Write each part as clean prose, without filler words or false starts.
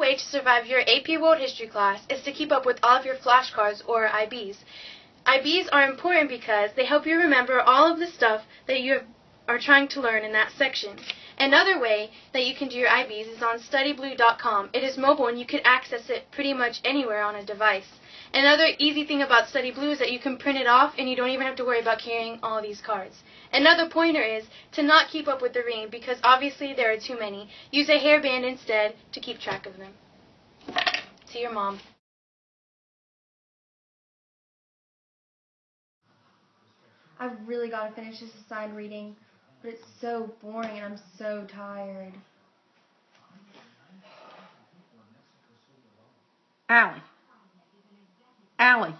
way to survive your AP World History class is to keep up with all of your flashcards or IBs. IBs are important because they help you remember all of the stuff that you are trying to learn in that section. Another way that you can do your IBs is on studyblue.com. It is mobile and you can access it pretty much anywhere on a device. Another easy thing about Study Blue is that you can print it off and you don't even have to worry about carrying all these cards. Another pointer is to not keep up with the reading because obviously there are too many. Use a hairband instead to keep track of them. To your mom. I've really got to finish this assigned reading, but it's so boring and I'm so tired. Allie. Allie.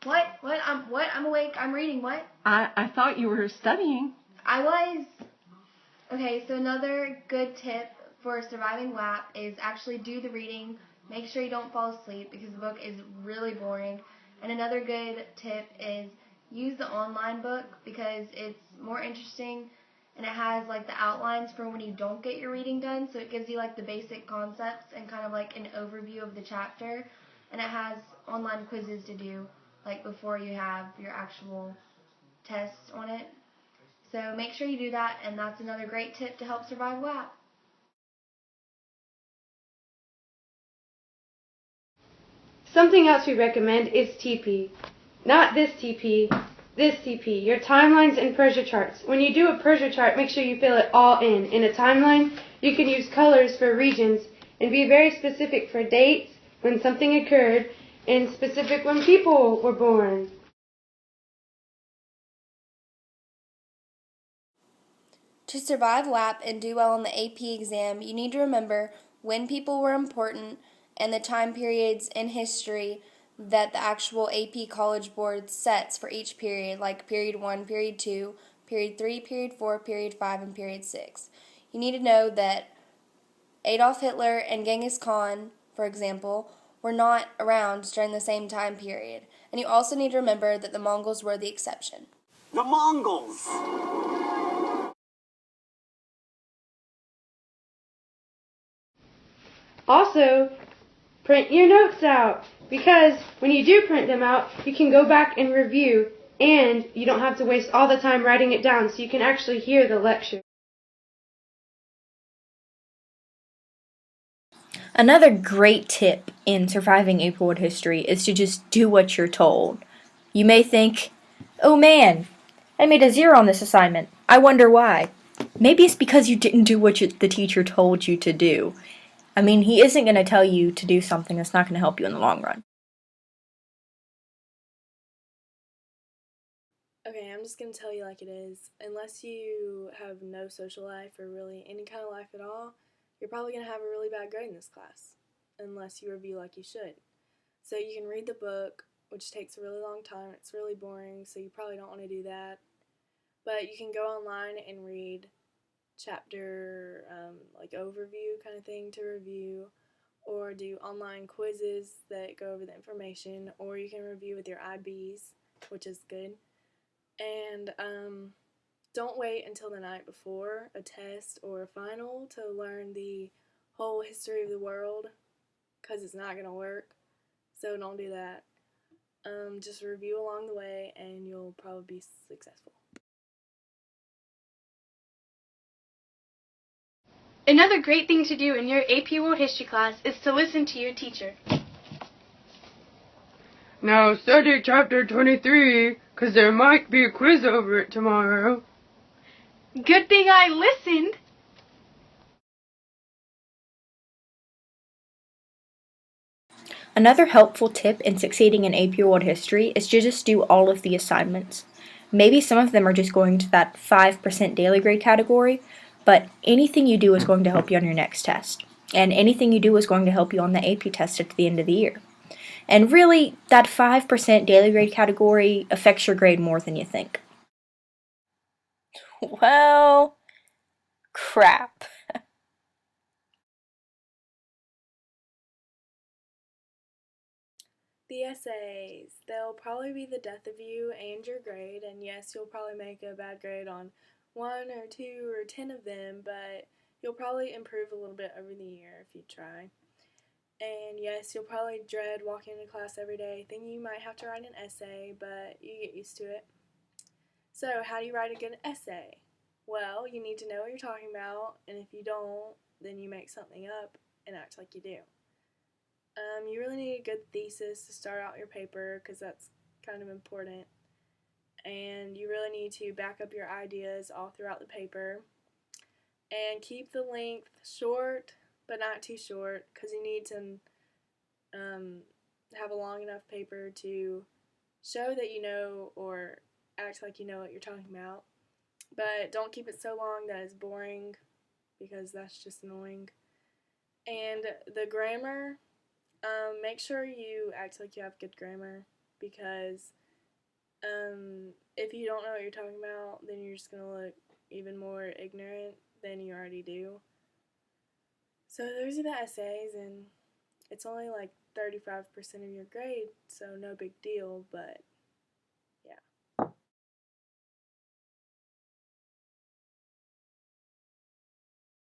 What? I'm awake. I'm reading. What? I thought you were studying. I was. Okay, so another good tip for surviving WHAP is actually do the reading. Make sure you don't fall asleep because the book is really boring. And another good tip is use the online book because it's more interesting and it has like the outlines for when you don't get your reading done. So it gives you like the basic concepts and kind of like an overview of the chapter. And it has online quizzes to do like before you have your actual test on it. So make sure you do that, and that's another great tip to help survive WHAP. Something else we recommend is TP. Not this TP, this TP, your timelines and pressure charts. When you do a pressure chart, make sure you fill it all in. In a timeline, you can use colors for regions and be very specific for dates, when something occurred, and specific when people were born. To survive WHAP and do well on the AP exam, you need to remember when people were important and the time periods in history that the actual AP College Board sets for each period, like period 1, period 2, period 3, period 4, period 5, and period 6. You need to know that Adolf Hitler and Genghis Khan, for example, were not around during the same time period. And you also need to remember that the Mongols were the exception. The Mongols! Also, print your notes out, because when you do print them out, you can go back and review, and you don't have to waste all the time writing it down, so you can actually hear the lecture. Another great tip in surviving AP World History is to just do what you're told. You may think, oh man, I made a 0 on this assignment. I wonder why. Maybe it's because you didn't do what the teacher told you to do. I mean, he isn't going to tell you to do something that's not going to help you in the long run. Okay, I'm just going to tell you like it is. Unless you have no social life or really any kind of life at all, you're probably going to have a really bad grade in this class, unless you review like you should. So you can read the book, which takes a really long time. It's really boring, so you probably don't want to do that. But you can go online and read chapter like overview kind of thing to review, or do online quizzes that go over the information, or you can review with your IBs, which is good. And don't wait until the night before a test or a final to learn the whole history of the world, because it's not going to work. So don't do that. Just review along the way and you'll probably be successful. Another great thing to do in your AP World History class is to listen to your teacher. Now study chapter 23, because there might be a quiz over it tomorrow. Good thing I listened. Another helpful tip in succeeding in AP World History is to just do all of the assignments. Maybe some of them are just going to that 5% daily grade category, but anything you do is going to help you on your next test. And anything you do is going to help you on the AP test at the end of the year. And really, that 5% daily grade category affects your grade more than you think. Well, crap. The essays, they'll probably be the death of you and your grade, and yes, you'll probably make a bad grade on 1 or 2 or 10 of them, but you'll probably improve a little bit over the year if you try. And yes, you'll probably dread walking into class every day, thinking you might have to write an essay, but you get used to it. So, how do you write a good essay? Well, you need to know what you're talking about, and if you don't, then you make something up and act like you do. You really need a good thesis to start out your paper because that's kind of important. And you really need to back up your ideas all throughout the paper. And keep the length short, but not too short, because you need to have a long enough paper to show that you know or act like you know what you're talking about. But don't keep it so long that it's boring, because that's just annoying. And the grammar, make sure you act like you have good grammar, because if you don't know what you're talking about, then you're just going to look even more ignorant than you already do. So those are the essays, and it's only like 35% of your grade, so no big deal, but